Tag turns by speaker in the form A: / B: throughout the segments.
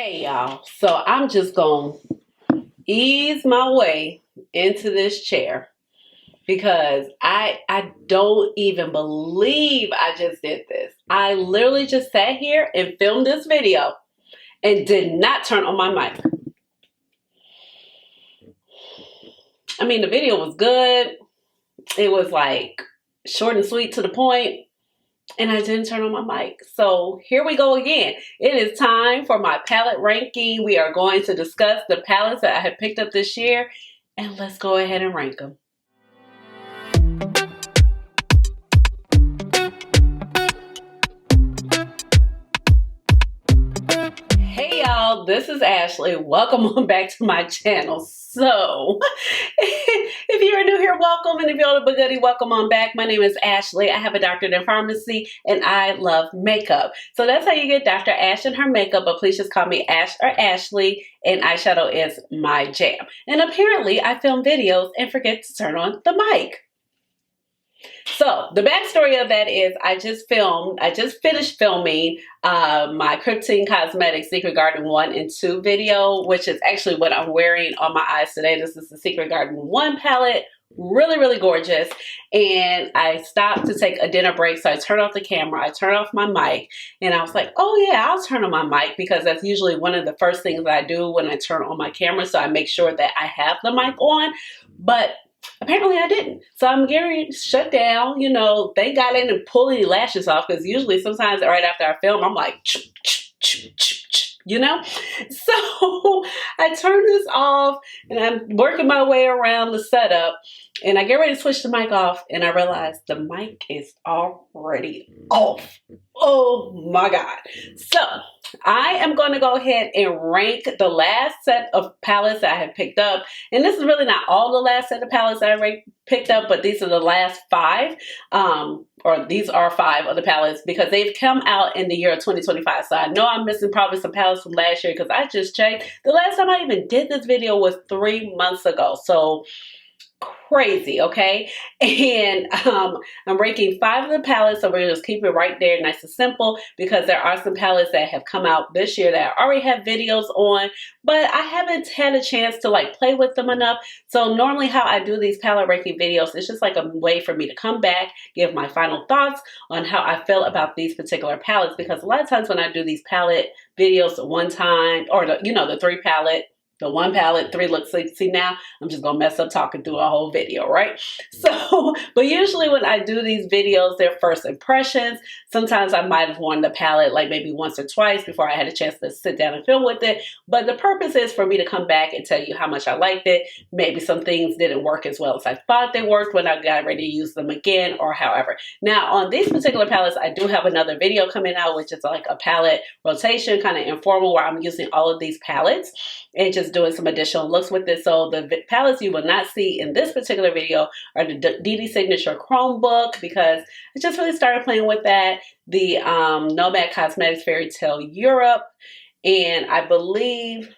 A: Hey y'all, so I'm just gonna ease my way into this chair because I don't even believe I just did this. I literally just sat here and filmed this video and did not turn on my mic. I mean, the video was good. It was like short and sweet to the point. And I didn't turn on my mic. So here we go again. It is time for my palette ranking. We are going to discuss the palettes that I have picked up this year. And let's go ahead and rank them. Hey y'all, this is Ashley. Welcome on back to my channel. So, if you're new here, welcome. And if you're a goodie, welcome on back. My name is Ashley. I have a doctorate in pharmacy and I love makeup. So that's how you get Dr. Ash and her makeup, but please just call me Ash or Ashley, and eyeshadow is my jam. And apparently I film videos and forget to turn on the mic. So the backstory of that is I just finished filming my Kryptein Cosmetics Secret Garden 1 and 2 video, which is actually what I'm wearing on my eyes today. This is the Secret Garden 1 palette. Really gorgeous. And I stopped to take a dinner break, so I turned off the camera, I turned off my mic, and I was like, oh yeah, I'll turn on my mic, because that's usually one of the first things that I do when I turn on my camera, so I make sure that I have the mic on. But apparently I didn't. So I'm getting shut down. You know, thank God I didn't pull any lashes off, because usually sometimes right after I film, I'm like, you know? So I turn this off and I'm working my way around the setup, and I get ready to switch the mic off, and I realize the mic is already off. Oh my God. So I am going to go ahead and rank the last set of palettes that I have picked up. And this is really not all the last set of palettes that I picked up, but these are the last 5. Or these are 5 of the palettes, because they've come out in the year of 2025. So I know I'm missing probably some palettes from last year, because I just checked. The last time I even did this video was 3 months ago. So crazy, okay? And I'm ranking 5 of the palettes, so we're gonna just keep it right there, nice and simple, because there are some palettes that have come out this year that I already have videos on, but I haven't had a chance to like play with them enough. So normally how I do these palette ranking videos, it's just like a way for me to come back, give my final thoughts on how I feel about these particular palettes, because a lot of times when I do these palette videos the one time, or the 3 palette, the 1 palette, 3 looks. See, now I'm just gonna mess up talking through a whole video, right? So, but usually when I do these videos, they're first impressions. Sometimes I might have worn the palette like maybe once or twice before I had a chance to sit down and film with it. But the purpose is for me to come back and tell you how much I liked it. Maybe some things didn't work as well as I thought they worked when I got ready to use them again, or however. Now on these particular palettes, I do have another video coming out, which is like a palette rotation, kind of informal, where I'm using all of these palettes and just doing some additional looks with it. So the palettes you will not see in this particular video are the Dede Signature Chromebook, because I just really started playing with that. The Nomad Cosmetics Fairy Tale Europe, and I believe,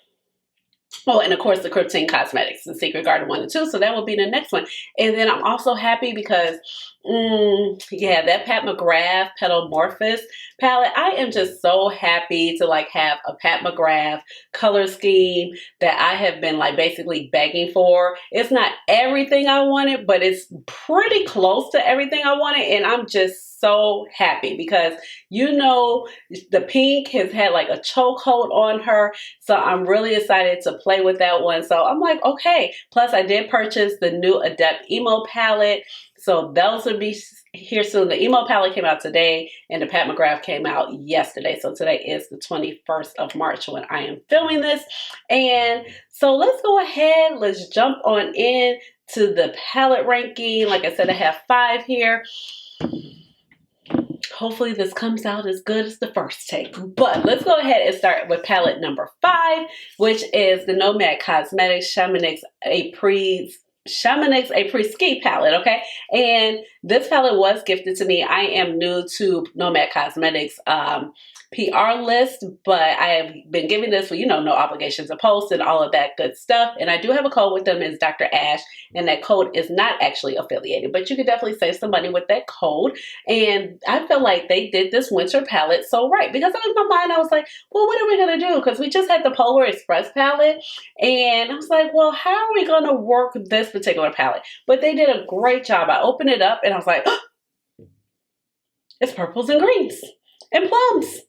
A: oh, and of course the Kryptein Cosmetics, the Secret Garden 1 and 2. So that will be the next one. And then I'm also happy because, yeah, that Pat McGrath Petalmorphous palette, I am just so happy to like have a Pat McGrath color scheme that I have been like basically begging for. It's not everything I wanted, but it's pretty close to everything I wanted. And I'm just so happy because, you know, the pink has had like a chokehold on her. So I'm really excited to play with that one. So I'm like, okay. Plus I did purchase the new Adept Emo palette. So those will be here soon. The Emo palette came out today and the Pat McGrath came out yesterday. So today is the 21st of March when I am filming this. And so let's go ahead. Let's jump on in to the palette ranking. Like I said, I have 5 here. Hopefully this comes out as good as the first take. But let's go ahead and start with palette number 5, which is the Nomad Cosmetics Chamonix-Apres Ski palette, okay? And This palette was gifted to me. I am new to Nomad Cosmetics PR list, but I have been giving this for, no obligations to post and all of that good stuff. And I do have a code with them. It's Dr. Ash, and that code is not actually affiliated, but you can definitely save some money with that code. And I feel like they did this winter palette so right, because in my mind I was like, well, what are we gonna do? Because we just had the Polar Express palette, and I was like, well, how are we gonna work this particular palette? But they did a great job. I opened it up and I was like, oh, it's purples and greens and plums.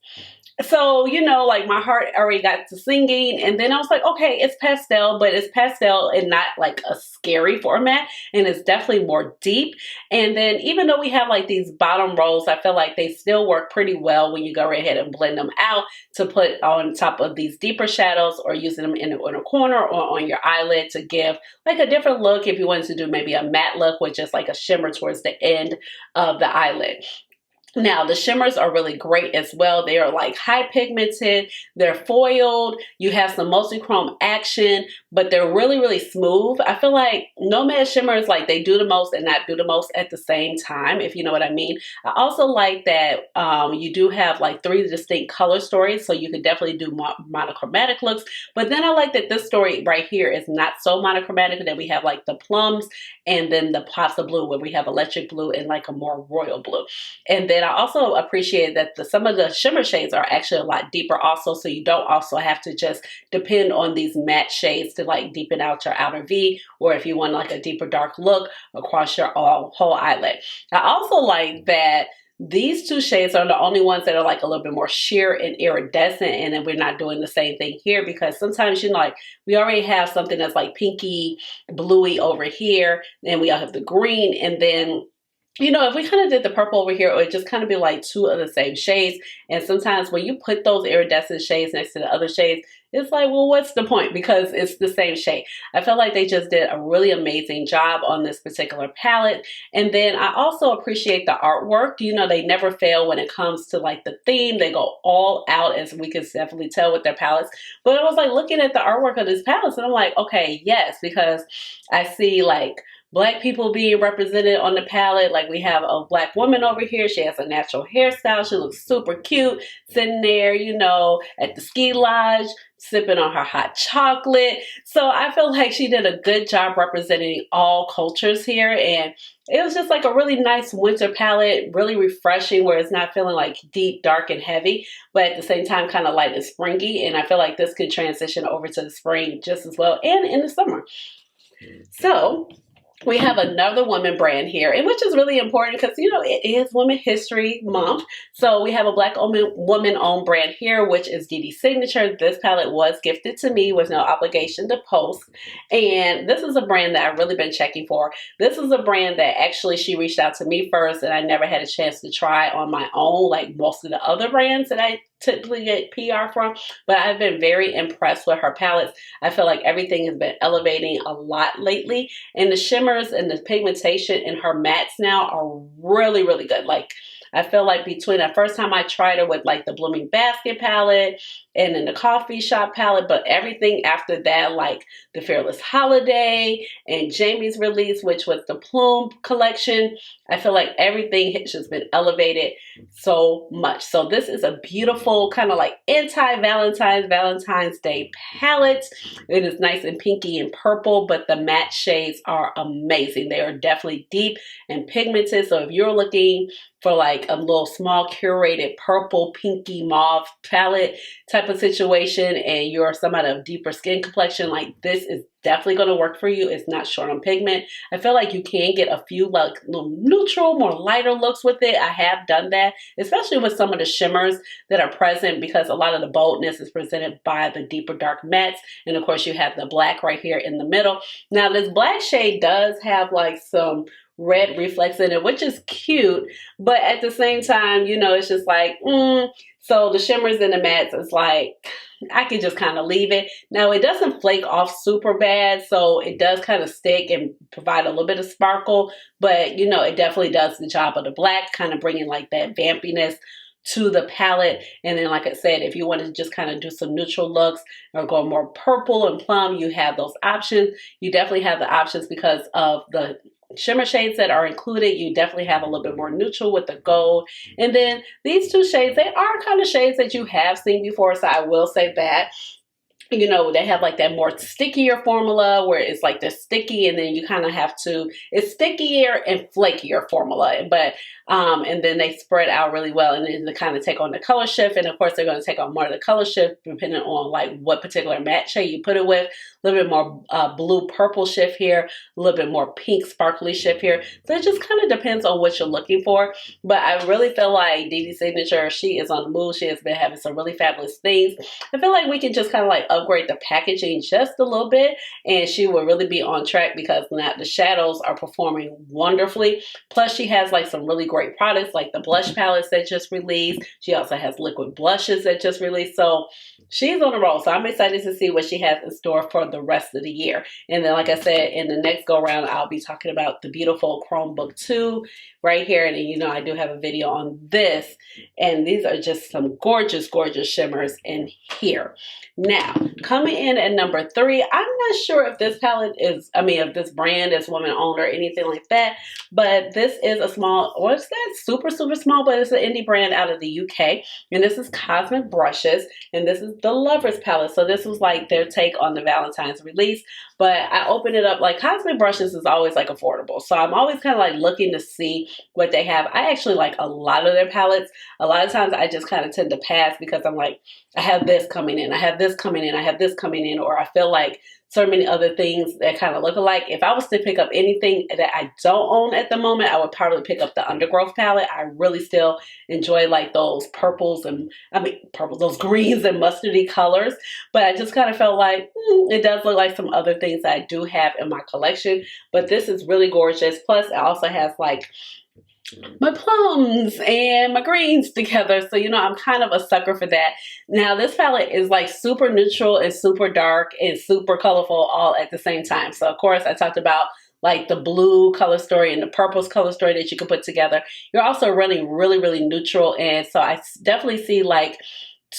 A: So, like my heart already got to singing, and then I was like, okay, it's pastel, but it's pastel and not like a scary format, and it's definitely more deep. And then even though we have like these bottom rows, I feel like they still work pretty well when you go right ahead and blend them out to put on top of these deeper shadows, or using them in a corner or on your eyelid to give like a different look if you wanted to do maybe a matte look with just like a shimmer towards the end of the eyelid. Now, the shimmers are really great as well. They are like high pigmented, they're foiled, you have some multi-chrome action, but they're really, really smooth. I feel like Nomad shimmers, like they do the most and not do the most at the same time, if you know what I mean. I also like that you do have like 3 distinct color stories, so you can definitely do monochromatic looks. But then I like that this story right here is not so monochromatic, that we have like the plums and then the pops of blue, where we have electric blue and like a more royal blue. And then I also appreciate that some of the shimmer shades are actually a lot deeper also, so you don't also have to just depend on these matte shades to like deepen out your outer V, or if you want like a deeper dark look across your whole eyelid. I also like that these 2 shades are the only ones that are like a little bit more sheer and iridescent, and then we're not doing the same thing here, because sometimes like we already have something that's like pinky bluey over here, and we all have the green, and then if we kind of did the purple over here, it would just kind of be like 2 of the same shades. And sometimes when you put those iridescent shades next to the other shades, it's like, well, what's the point? Because it's the same shade. I feel like they just did a really amazing job on this particular palette. And then I also appreciate the artwork. They never fail when it comes to like the theme. They go all out, as we can definitely tell with their palettes. But I was like looking at the artwork of this palette, and I'm like, okay, yes, because I see like Black people being represented on the palette. Like we have a Black woman over here. She has a natural hairstyle. She looks super cute, sitting there, at the ski lodge, sipping on her hot chocolate. So I feel like she did a good job representing all cultures here. And it was just like a really nice winter palette, really refreshing, where it's not feeling like deep, dark, and heavy, but at the same time kind of light and springy. And I feel like this could transition over to the spring just as well, and in the summer. So we have another woman brand here, and which is really important because, it is Women History Month. So we have a Black woman-owned brand here, which is Dede Signature. This palette was gifted to me with no obligation to post. And this is a brand that I've really been checking for. This is a brand that actually she reached out to me first, and I never had a chance to try on my own, like most of the other brands that I typically get PR from, but I've been very impressed with her palettes. I feel like everything has been elevating a lot lately, and the shimmers and the pigmentation in her mattes now are really, really good. Like I feel like between the first time I tried her with like the Blooming Basket palette and then the Coffee Shop palette, but everything after that, like the Fearless Holiday and Jamie's release, which was the Plume collection, I feel like everything has just been elevated so much. So this is a beautiful kind of like Valentine's Day palette. It is nice and pinky and purple, but the matte shades are amazing. They are definitely deep and pigmented. So if you're looking for like a little small curated purple, pinky, mauve palette type of situation, and you're somebody of deeper skin complexion, like this is definitely going to work for you. It's not short on pigment. I feel like you can get a few like little neutral, more lighter looks with it. I have done that, especially with some of the shimmers that are present, because a lot of the boldness is presented by the deeper dark mattes. And of course you have the black right here in the middle. Now this black shade does have like some red reflex in it, which is cute, but at the same time, it's just like, so the shimmers and the mattes, it's like, I can just kind of leave it. Now it doesn't flake off super bad, so it does kind of stick and provide a little bit of sparkle, but it definitely does the job of the black, kind of bringing like that vampiness to the palette. And then like I said, if you wanted to just kind of do some neutral looks or go more purple and plum, you have those options. You definitely have the options because of the shimmer shades that are included, you definitely have a little bit more neutral with the gold. And then these two shades, they are kind of shades that you have seen before, so I will say that. You know, they have like that more stickier formula where it's like they're sticky, and then you kind of have to, it's stickier and flakier formula, but and then they spread out really well, and then they kind of take on the color shift. And of course they're going to take on more of the color shift depending on like what particular matte shade you put it with. A little bit more blue purple shift here, a little bit more pink sparkly shift here. So it just kind of depends on what you're looking for. But I really feel like Dede Signature, she is on the move. She has been having some really fabulous things. I feel like we can just kind of like upgrade the packaging just a little bit, and she will really be on track, because now the shadows are performing wonderfully. Plus she has like some really great products like the blush palettes that just released. She also has liquid blushes that just released. So she's on the roll. So I'm excited to see what she has in store for the rest of the year. And then, like I said, in the next go round, I'll be talking about the beautiful Chromebook 2 right here. And you know, I do have a video on this, and these are just some gorgeous, gorgeous shimmers in here. Now, coming in at number 3, I'm not sure if this palette is, if this brand is woman owned or anything like that, but this is a small, what's that, super, super small, but it's an indie brand out of the UK, and this is Cosmic Brushes, and this is the Lovers palette. So this was like their take on the Valentine's release, but I opened it up, like Cosmic Brushes is always like affordable, so I'm always kind of like looking to see what they have. I actually like a lot of their palettes. A lot of times I just kind of tend to pass, because I'm like, I have this coming in, I have this coming in, I have this coming in, or I feel like so many other things that kind of look alike. If I was to pick up anything that I don't own at the moment, I would probably pick up the Undergrowth palette. I really still enjoy like those purples and, those greens and mustardy colors. But I just kind of felt like it does look like some other things that I do have in my collection. But this is really gorgeous. Plus it also has like my plums and my greens together. So, you know, I'm kind of a sucker for that. Now, this palette is like super neutral and super dark and super colorful all at the same time. So, of course, I talked about like the blue color story and the purple's color story that you can put together. You're also running really, really neutral. And so I definitely see like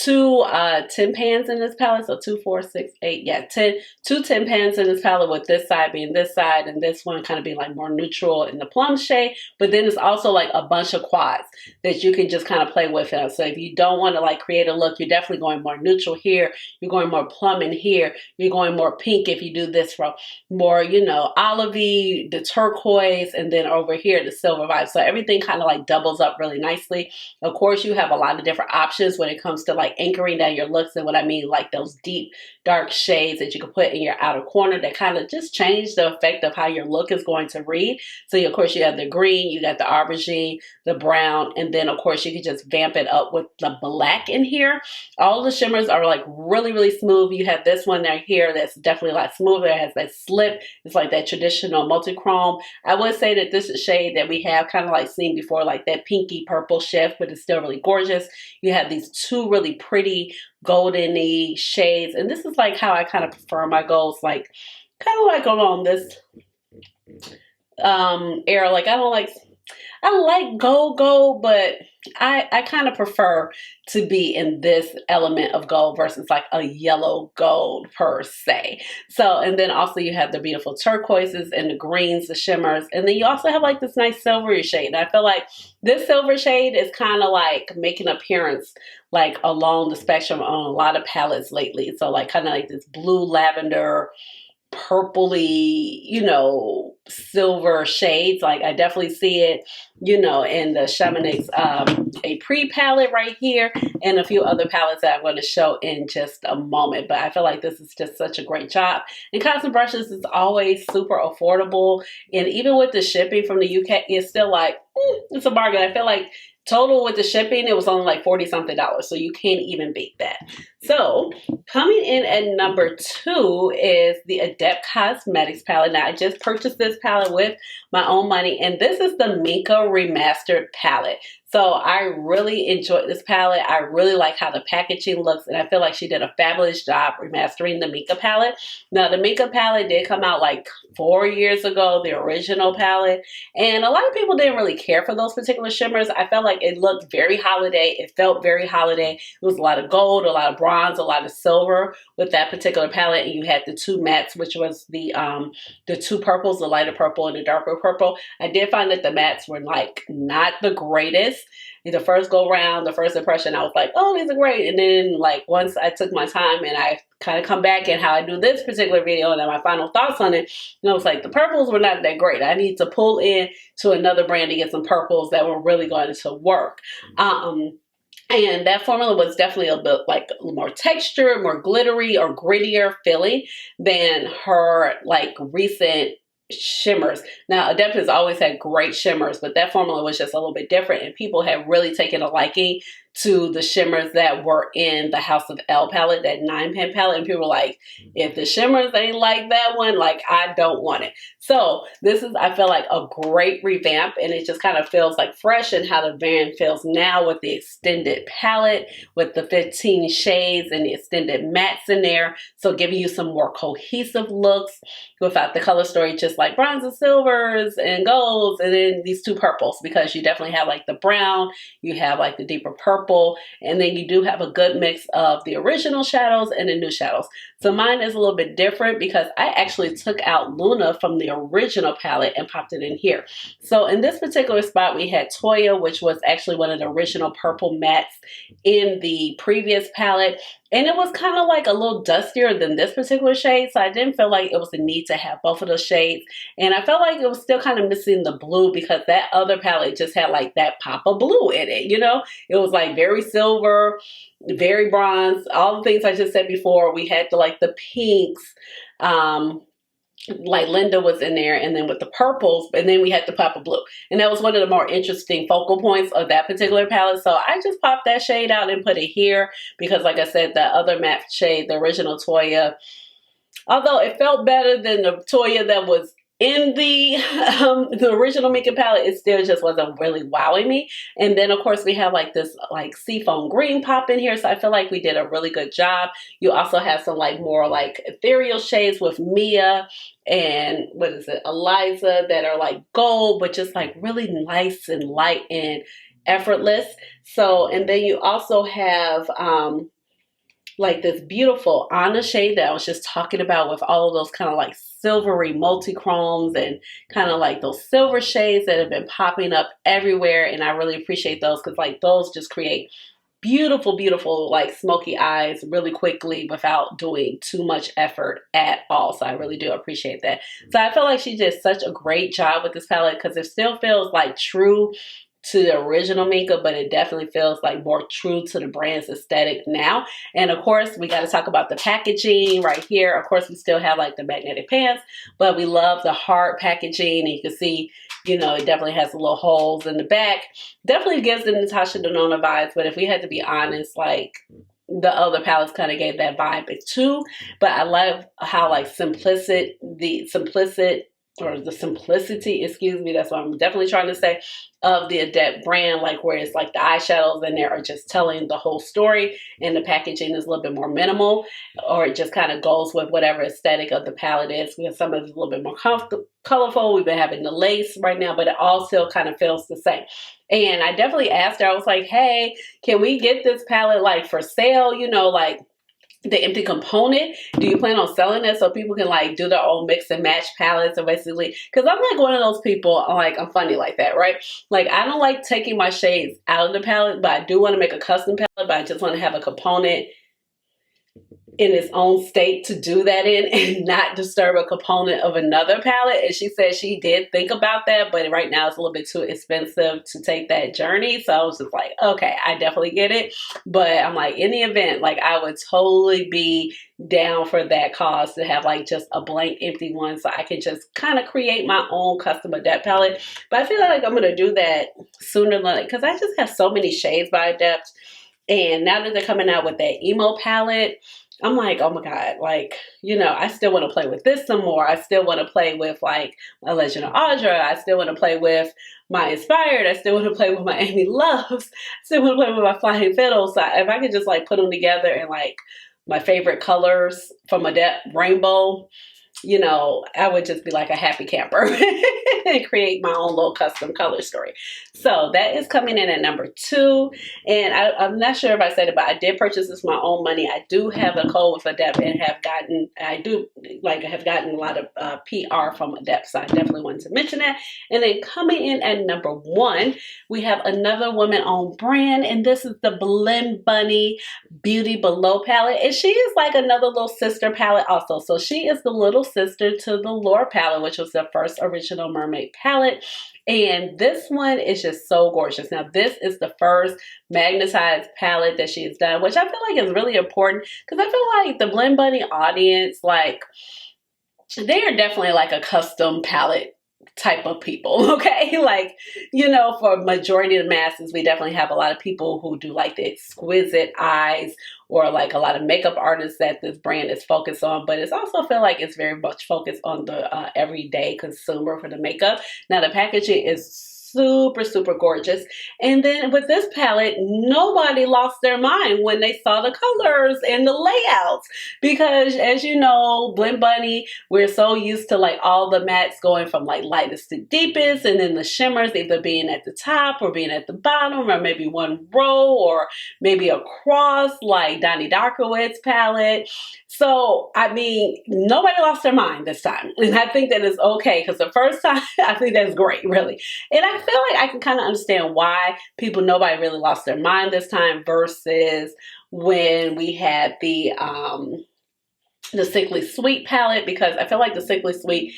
A: two 10 pans in this palette. So 2, 4, 6, 8, yeah, 2 10 pans in this palette, with this side being this side and this one kind of being like more neutral in the plum shade. But then it's also like a bunch of quads that you can just kind of play with. So if you don't want to like create a look, you're definitely going more neutral here. You're going more plum in here. You're going more pink if you do this from more, you know, olivey, the turquoise, and then over here, the silver vibe. So everything kind of like doubles up really nicely. Of course, you have a lot of different options when it comes to like anchoring down your looks, and what I mean, like those deep dark shades that you can put in your outer corner that kind of just change the effect of how your look is going to read. So of course you have the green, you got the aubergine, the brown, and then of course you can just vamp it up with the black in here. All the shimmers are like really, really smooth. You have this one right here that's definitely a lot smoother. It has that slip. It's like that traditional multi-chrome. I would say that this is a shade that we have kind of like seen before, like that pinky purple shift, but it's still really gorgeous. You have these two really pretty golden-y shades, and this is like how I kind of prefer my golds, like kind of like along this era. Like I like gold, but I kind of prefer to be in this element of gold versus like a yellow gold per se. So, and then also you have the beautiful turquoises and the greens, the shimmers, and then you also have like this nice silvery shade. And I feel like this silver shade is kind of like making an appearance like along the spectrum on a lot of palettes lately. So like kind of like this blue lavender, purpley, you know, silver shades. Like I definitely see it, you know, in the Chamonix-Apres palette right here, and a few other palettes that I'm going to show in just a moment. But I feel like this is just such a great job. And Cosmic Brushes is always super affordable, and even with the shipping from the UK, it's still like it's a bargain. I feel like total with the shipping, it was only like $40-something, so you can't even beat that. So coming in at number 2 is the Adept Cosmetics palette. Now I just purchased this palette with my own money, and this is the Minka Remastered palette. So I really enjoyed this palette. I really like how the packaging looks, and I feel like she did a fabulous job remastering the Minka palette. Now, the Minka palette did come out like 4 years ago, the original palette, and a lot of people didn't really care for those particular shimmers. I felt like it looked very holiday. It felt very holiday. It was a lot of gold, a lot of bronze, a lot of silver with that particular palette, and you had the two mattes, which was the two purples, the lighter purple and the darker purple. I did find that the mattes were like not the greatest. The first go round, the first impression, I was like, oh, these are great. And then like once I took my time and I kind of come back and how I do this particular video and then my final thoughts on it, and I was like, the purples were not that great. I need to pull in to another brand to get some purples that were really going to work. And that formula was definitely a bit like more texture, more glittery or grittier feeling than her like recent shimmers. Now, Adept has always had great shimmers, but that formula was just a little bit different, and people have really taken a liking to the shimmers that were in the House of L palette, that 9-pan palette, and people were like, if the shimmers ain't like that one, like I don't want it. So this is, I feel like, a great revamp, and it just kind of feels like fresh and how the variant feels now with the extended palette, with the 15 shades and the extended mattes in there. So giving you some more cohesive looks without the color story, just like bronze and silvers and golds, and then these two purples, because you definitely have like the brown, you have like the deeper purple, and then you do have a good mix of the original shadows and the new shadows. So mine is a little bit different because I actually took out Luna from the original palette and popped it in here. So in this particular spot, we had Toya, which was actually one of the original purple mattes in the previous palette. And it was kind of like a little dustier than this particular shade. So I didn't feel like it was a need to have both of those shades. And I felt like it was still kind of missing the blue because that other palette just had like that pop of blue in it, you know? It was like very silver, very bronze, all the things I just said before. We had the pinks, like Linda was in there, and then with the purples, and then we had the pop of blue. And that was one of the more interesting focal points of that particular palette. So I just popped that shade out and put it here because, like I said, the other matte shade, the original Toya, although it felt better than the Toya that was in the original Minka palette, it still just wasn't really wowing me. And then of course we have like this like seafoam green pop in here, so I feel like we did a really good job. You also have some like more like ethereal shades with Mia and what is it, Eliza, that are like gold but just like really nice and light and effortless. So, and then you also have like this beautiful Anna shade that I was just talking about with all of those kind of like silvery multi-chromes and kind of like those silver shades that have been popping up everywhere. And I really appreciate those because like those just create beautiful, beautiful like smoky eyes really quickly without doing too much effort at all. So I really do appreciate that. So I feel like she did such a great job with this palette because it still feels like true to the original Minka, but it definitely feels like more true to the brand's aesthetic now. And of course, we got to talk about the packaging right here. Of course, we still have like the magnetic pants, but we love the hard packaging. And you can see, you know, it definitely has the little holes in the back. Definitely gives the Natasha Denona vibes, but if we had to be honest, like the other palettes kind of gave that vibe too. But I love how like simplicity, excuse me, that's what I'm definitely trying to say, of the Adept brand, like where it's like the eyeshadows in there are just telling the whole story and the packaging is a little bit more minimal, or it just kind of goes with whatever aesthetic of the palette is. We have some of it's a little bit more colorful. We've been having the lace right now, but it all still kind of feels the same. And I definitely asked her, I was like, hey, can we get this palette like for sale, you know, like the empty component? Do you plan on selling it so people can like do their own mix and match palettes? Or basically, because I'm like one of those people, like I'm funny like that, right? Like I don't like taking my shades out of the palette, but I do want to make a custom palette, but I just want to have a component in its own state to do that in and not disturb a component of another palette. And she said she did think about that, but right now it's a little bit too expensive to take that journey. So I was just like, okay, I definitely get it. But I'm like, in the event, like I would totally be down for that cause to have like just a blank empty one so I can just kind of create my own custom Adept palette. But I feel like I'm going to do that sooner than, because I just have so many shades by Adept. And now that they're coming out with that emo palette, I'm like, oh my God, like, you know, I still want to play with this some more. I still want to play with like my Legend of Audra. I still want to play with my Inspired. I still want to play with my Amy Loves. I still want to play with my Flying Fiddle. So if I could just like put them together and like my favorite colors from Adept Rainbow, you know, I would just be like a happy camper and create my own little custom color story. So that is coming in at number 2. And I'm not sure if I said it, but I did purchase this with my own money. I do have a code with Adept and have gotten a lot of PR from Adept. So I definitely wanted to mention that. And then coming in at number 1, we have another woman-owned brand. And this is the Blend Bunny Beauty Below palette. And she is like another little sister palette also. So she is the little sister to the Lore palette, which was the first original mermaid palette. And this one is just so gorgeous. Now, this is the first magnetized palette that she has done, which I feel like is really important because I feel like the Blend Bunny audience, like, they are definitely like a custom palette type of people, okay? Like, you know, for majority of the masses, we definitely have a lot of people who do like the exquisite eyes, or like a lot of makeup artists that this brand is focused on, but it's also feel like it's very much focused on the everyday consumer for the makeup. Now the packaging is super, super gorgeous. And then with this palette, nobody lost their mind when they saw the colors and the layouts, because as you know, Blend Bunny, we're so used to like all the mattes going from like lightest to deepest, and then the shimmers either being at the top or being at the bottom, or maybe one row or maybe across, like Donnie Darkowitz palette. So, I mean, nobody lost their mind this time. And I think that is okay, because the first time, I think that's great, really. And I feel like I can kind of understand why nobody really lost their mind this time versus when we had the Sickly Sweet palette, because I feel like the Sickly Sweet,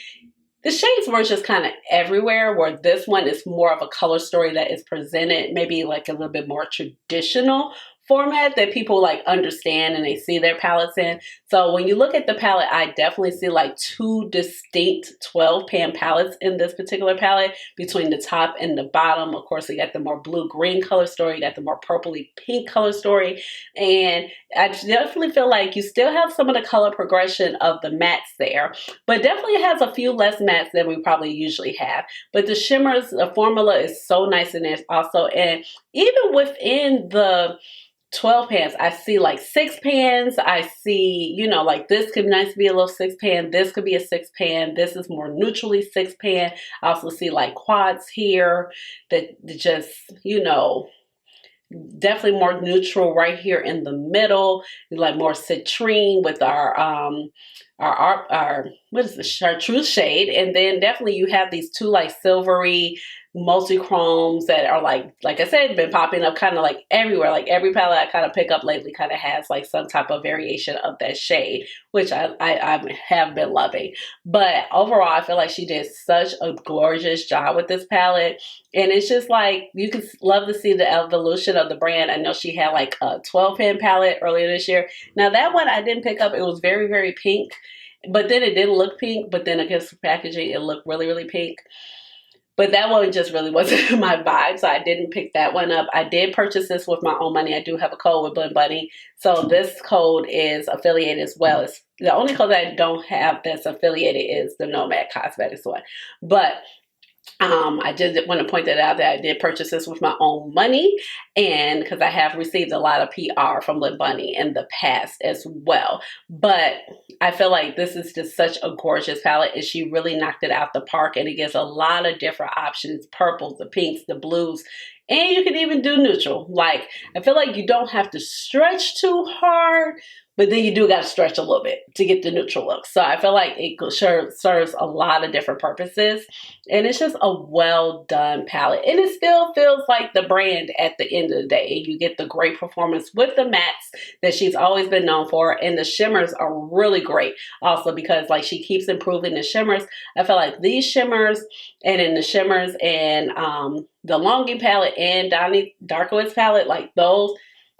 A: the shades were just kind of everywhere, where this one is more of a color story that is presented maybe like a little bit more traditional format that people like understand and they see their palettes in. So when you look at the palette, I definitely see like 2 distinct 12 pan palettes in this particular palette between the top and the bottom. Of course, you got the more blue-green color story, you got the more purpley pink color story. And I definitely feel like you still have some of the color progression of the mattes there, but definitely has a few less mattes than we probably usually have. But the shimmers, the formula is so nice in this also. And even within the 12 pans, I see like 6 pans. I see, you know, like this could nice be a little 6 pan. This could be a 6 pan. This is more neutrally 6 pan. I also see like quads here that just, you know, definitely more neutral right here in the middle, like more citrine with our what is the chartreuse shade. And then definitely you have these 2 like silvery multi-chromes that are like I said, been popping up kind of like everywhere. Like every palette I kind of pick up lately kind of has like some type of variation of that shade, which I have been loving. But overall, I feel like she did such a gorgeous job with this palette. And it's just like, you can love to see the evolution of the brand. I know she had like a 12 pan palette earlier this year. Now that one I didn't pick up. It was very, very pink, but then it didn't look pink. But then against the packaging, it looked really, really pink. But that one just really wasn't my vibe, so I didn't pick that one up. I did purchase this with my own money. I do have a code with Blend Bunny, so this code is affiliated as well. As the only code that I don't have that's affiliated is the Nomad Cosmetics one. But I just want to point that out, that I did purchase this with my own money, and because I have received a lot of PR from Blend Bunny in the past as well. But I feel like this is just such a gorgeous palette, and she really knocked it out the park, and it gives a lot of different options: purples, the pinks, the blues, and you can even do neutral. Like, I feel like you don't have to stretch too hard, but then you do got to stretch a little bit to get the neutral look. So I feel like it serves a lot of different purposes. And it's just a well done palette. And it still feels like the brand at the end of the day. You get the great performance with the mattes that she's always been known for. And the shimmers are really great also, because like she keeps improving the shimmers. I feel like these shimmers and in the shimmers and the Longing palette and Donnie Darkowitz palette, like those,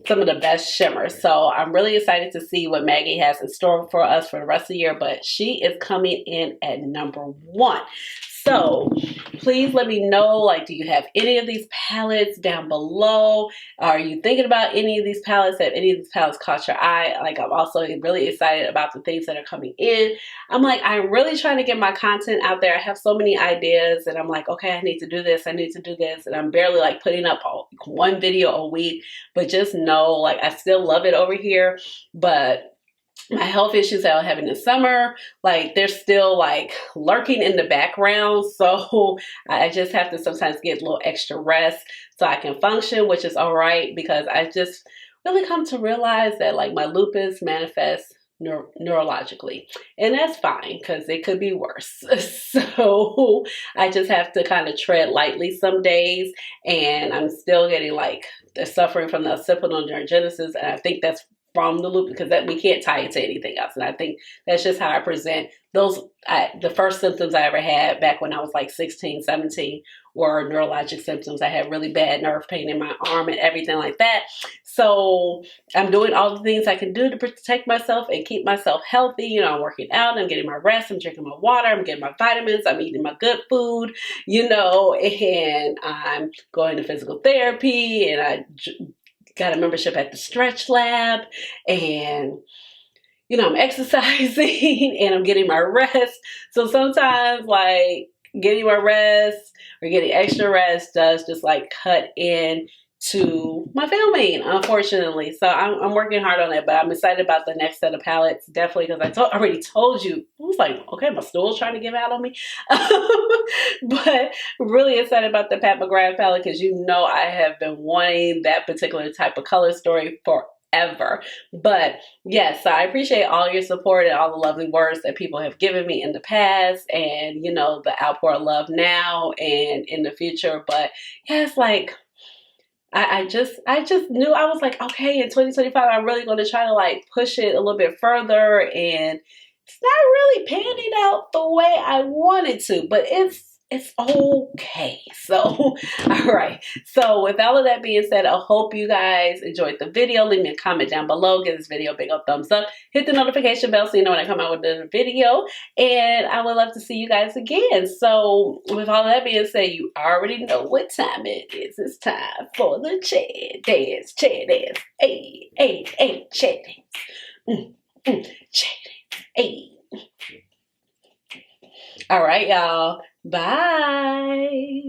A: some of the best shimmers. So I'm really excited to see what Maggie has in store for us for the rest of the year, but she is coming in at number 1. So please let me know, like, do you have any of these palettes down below? Are you thinking about any of these palettes? Have any of these palettes caught your eye? Like, I'm also really excited about the things that are coming in. I'm like, I'm really trying to get my content out there. I have so many ideas and I'm like, okay, I need to do this. I need to do this. And I'm barely like putting up one video a week, but just know, like, I still love it over here, but my health issues that I was having in summer, like, they're still like lurking in the background. So I just have to sometimes get a little extra rest so I can function, which is all right, because I just really come to realize that like my lupus manifests neurologically, and that's fine because it could be worse. So I just have to kind of tread lightly some days, and I'm still getting like suffering from the occipital neurogenesis, and I think that's from the lupus, because that we can't tie it to anything else. And I think that's just how I present those. The first symptoms I ever had back when I was like 16, 17 were neurologic symptoms. I had really bad nerve pain in my arm and everything like that. So I'm doing all the things I can do to protect myself and keep myself healthy. You know, I'm working out, I'm getting my rest, I'm drinking my water, I'm getting my vitamins, I'm eating my good food, you know, and I'm going to physical therapy, and I got a membership at the stretch lab, and you know, I'm exercising and I'm getting my rest. So sometimes like getting my rest or getting extra rest does just like cut in to my filming, unfortunately. So I'm working hard on it, but I'm excited about the next set of palettes, definitely, because I already told you. I was like, okay, my stool's trying to give out on me. But really excited about the Pat McGrath palette, because you know I have been wanting that particular type of color story forever. But yes, so I appreciate all your support and all the lovely words that people have given me in the past, and you know, the outpour of love now and in the future. But yes, like, I just knew, I was like, okay, in 2025, I'm really going to try to like push it a little bit further, and it's not really panning out the way I wanted to, but it's okay. So, all right. So with all of that being said, I hope you guys enjoyed the video. Leave me a comment down below. Give this video a big old thumbs up. Hit the notification bell so you know when I come out with a video. And I would love to see you guys again. So with all of that being said, you already know what time it is. It's time for the chair dance. Chair dance. Hey, hey, hey, chair dance. Chair dance. Hey. All right, y'all. Bye.